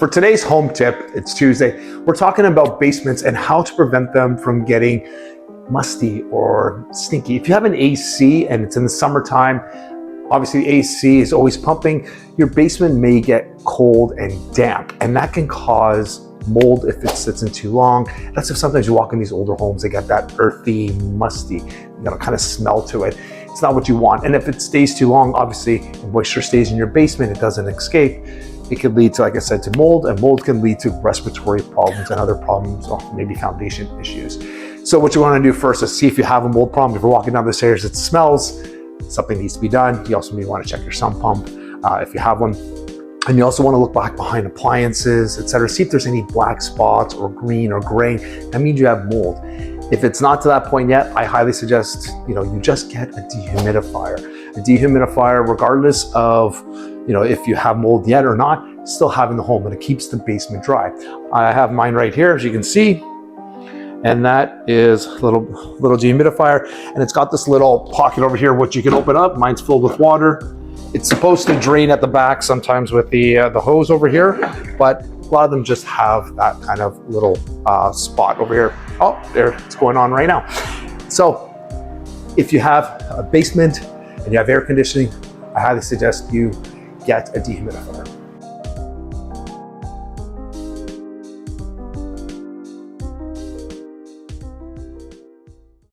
For today's home tip, it's Tuesday, we're talking about basements and how to prevent them from getting musty or stinky. If you have an AC and it's in the summertime, obviously the AC is always pumping, your basement may get cold and damp, and that can cause mold if it sits in too long. That's if sometimes you walk in these older homes, they get that earthy, musty, kind of smell to it. It's not what you want. And if it stays too long, obviously moisture stays in your basement, it doesn't escape. It could lead to, like I said, to mold, and mold can lead to respiratory problems and other problems, or maybe foundation issues. So what you want to do first is see if you have a mold problem. If you're walking down the stairs, it smells, something needs to be done. You also may want to check your sump pump if you have one. And you also want to look back behind appliances, etc. See if there's any black spots or green or gray. That means you have mold. If it's not to that point yet, I highly suggest you just get a dehumidifier. A dehumidifier, regardless of if you have mold yet or not, still have in the home, and it keeps the basement dry. I have mine right here, as you can see, and that is a little dehumidifier, and it's got this little pocket over here which you can open up. Mine's filled with water. It's supposed to drain at the back sometimes with the hose over here, but a lot of them just have that kind of little spot over here. Oh, there, it's going on right now. So if you have a basement and you have air conditioning, I highly suggest you get a dehumidifier.